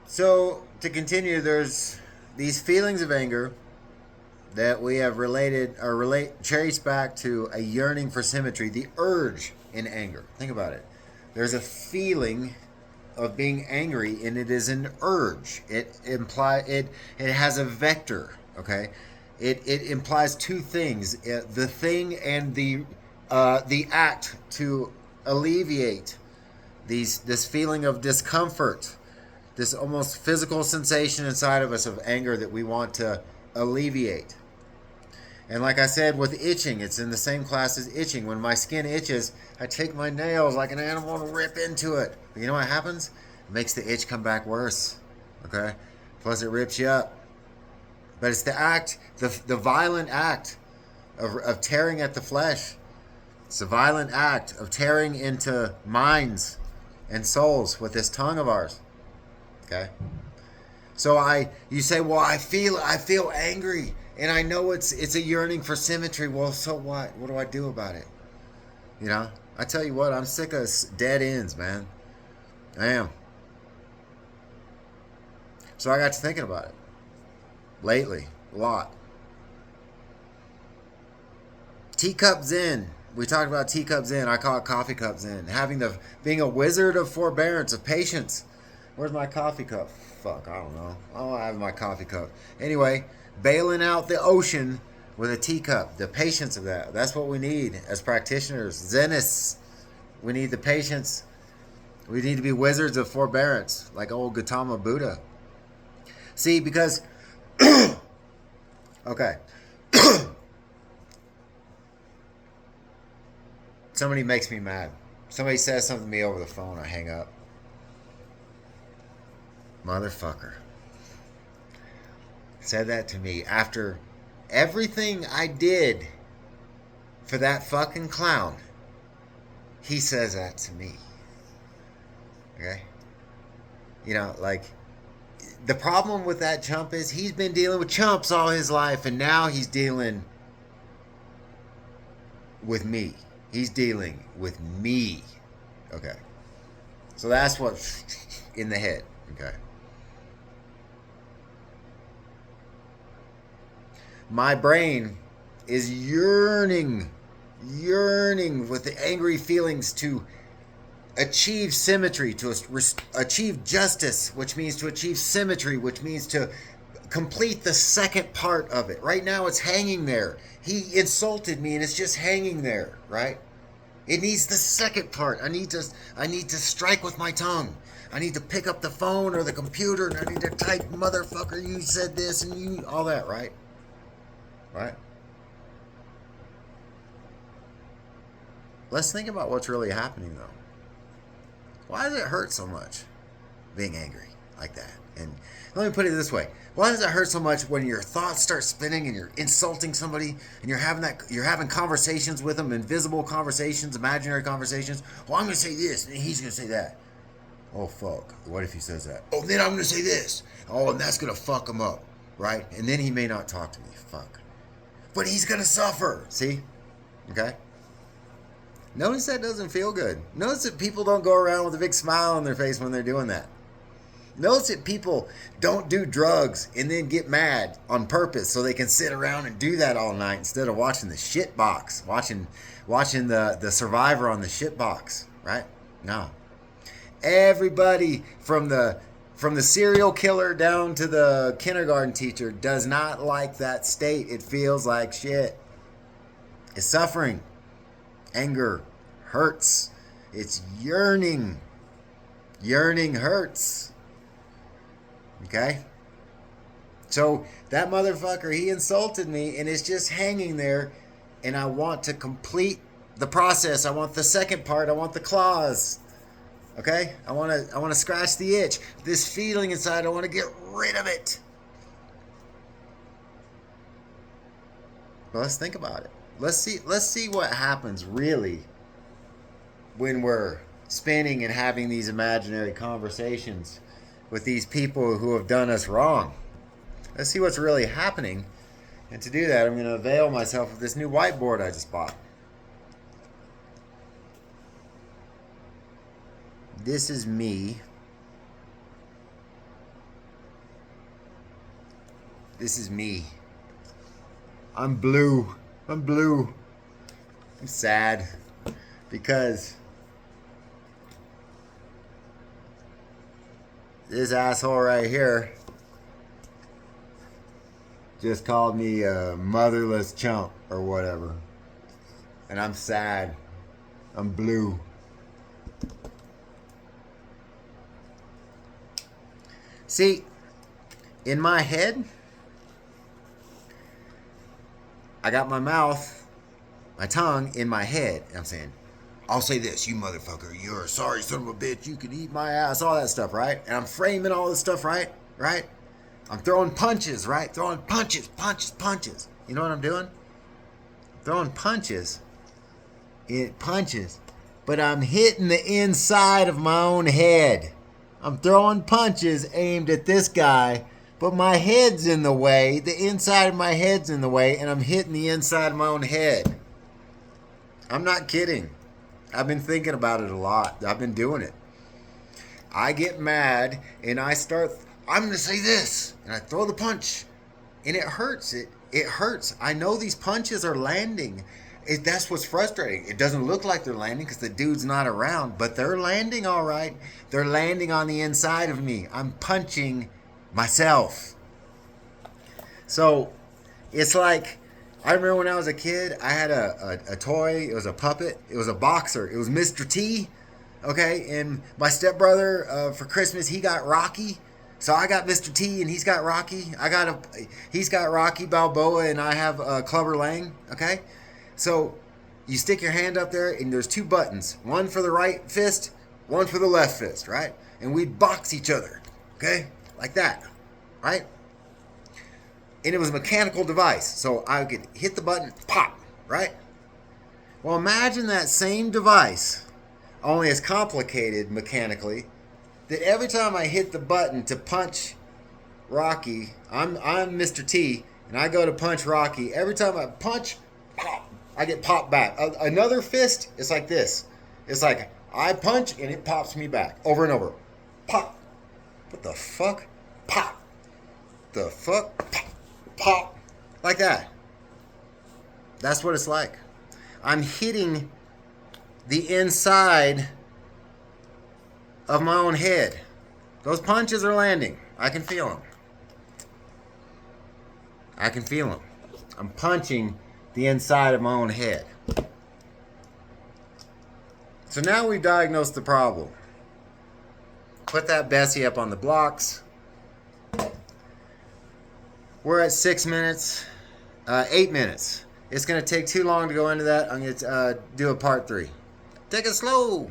So to continue, there's these feelings of anger that we have related or relate trace back to a yearning for symmetry, the urge in anger. Think about it. There's a feeling of being angry, and it is an urge. It has a vector. Okay, it implies two things: the thing and the act to alleviate this feeling of discomfort, this almost physical sensation inside of us of anger that we want to alleviate. And like I said, with itching, it's in the same class as itching. When my skin itches, I take my nails like an animal and rip into it. But you know what happens? It makes the itch come back worse. Okay? Plus, it rips you up. But it's the act, the violent act of tearing at the flesh. It's a violent act of tearing into minds and souls with this tongue of ours. Okay? So you say, well, I feel angry, and I know it's a yearning for symmetry. Well, so what? What do I do about it? You know, I tell you what, I'm sick of dead ends, man. I am. So I got to thinking about it lately, a lot. Teacup Zen. We talked about teacup Zen. I call it coffee cup Zen. Being a wizard of forbearance, of patience. Where's my coffee cup? Fuck, I don't know. Oh, I have my coffee cup. Anyway, bailing out the ocean with a teacup. The patience of that. That's what we need as practitioners, Zenists. We need the patience. We need to be wizards of forbearance, like old Gautama Buddha. See, because okay, somebody makes me mad. Somebody says something to me over the phone. I hang up. Motherfucker said that to me after everything I did for that fucking clown. He says that to me. Okay? You know, like, the problem with that chump is he's been dealing with chumps all his life, and now he's dealing with me. He's dealing with me. Okay. So that's what's in the head. Okay. My brain is yearning with the angry feelings to achieve symmetry, to achieve justice, which means to achieve symmetry, which means to complete the second part of it. Right now, it's hanging there. He insulted me, and it's just hanging there. Right? It needs the second part. I need to strike with my tongue. I need to pick up the phone or the computer, and I need to type, "Motherfucker, you said this," and you all that. Right? Right? Let's think about what's really happening, though. Why does it hurt so much being angry like that? And let me put it this way: why does it hurt so much when your thoughts start spinning and you're insulting somebody and you're having conversations with them, invisible conversations, imaginary conversations? Well, I'm gonna say this and he's gonna say that. Oh fuck! What if he says that? Oh, then I'm gonna say this. Oh, and that's gonna fuck him up, right? And then he may not talk to me. Fuck. But he's gonna suffer. See? Okay. Notice that doesn't feel good. Notice that people don't go around with a big smile on their face when they're doing that. Notice that people don't do drugs and then get mad on purpose so they can sit around and do that all night instead of watching the shit box, watching the survivor on the shit box, right? No. Everybody from the serial killer down to the kindergarten teacher does not like that state. It feels like shit. It's suffering. Anger hurts. It's yearning. Yearning hurts. Okay? So that motherfucker, he insulted me and it's just hanging there, and I want to complete the process. I want the second part. I want the claws. Okay? I want to scratch the itch. This feeling inside, I want to get rid of it. But let's think about it. Let's see what happens really when we're spinning and having these imaginary conversations with these people who have done us wrong. Let's see what's really happening. And to do that, I'm going to avail myself of this new whiteboard I just bought. This is me This is me. I'm blue. I'm blue. I'm sad because this asshole right here just called me a motherless chump or whatever. And I'm sad. I'm blue. See, in my head, I got my mouth, my tongue in my head. And I'm saying, I'll say this, you motherfucker, you're a sorry son of a bitch, you can eat my ass, all that stuff, right? And I'm framing all this stuff, right? Right? I'm throwing punches, right? Throwing punches, punches, punches. You know what I'm doing? Throwing punches. It punches. But I'm hitting the inside of my own head. I'm throwing punches aimed at this guy, but my head's in the way. The inside of my head's in the way, and I'm hitting the inside of my own head. I'm not kidding. I've been thinking about it a lot. I've been doing it. I get mad, and I'm going to say this, and I throw the punch, and it hurts. It hurts. I know these punches are landing. That's what's frustrating. It doesn't look like they're landing because the dude's not around, but they're landing all right. They're landing on the inside of me. I'm punching myself. So it's like, I remember when I was a kid, I had a toy. It was a puppet. It was a boxer. It was Mr. T. Okay, and my stepbrother for Christmas, he got Rocky. So I got Mr. T and he's got Rocky. He's got Rocky Balboa and I have Clubber Lang. Okay. So you stick your hand up there and there's two buttons. One for the right fist, one for the left fist, right? And we'd box each other, okay? Like that, right? And it was a mechanical device. So I could hit the button, pop, right? Well, imagine that same device, only as complicated mechanically, that every time I hit the button to punch Rocky, I'm Mr. T, and I go to punch Rocky. Every time I punch, pop, I get popped back. Another fist, it's like this. It's like I punch and it pops me back over and over. Pop. What the fuck? Pop. The fuck? Pop. Pop. Like that. That's what it's like. I'm hitting the inside of my own head. Those punches are landing. I can feel them. I can feel them. I'm punching the inside of my own head. So now we've diagnosed the problem. Put that Bessie up on the blocks. We're at 6 minutes, 8 minutes. It's going to take too long to go into that. I'm going to do a part 3. Take it slow.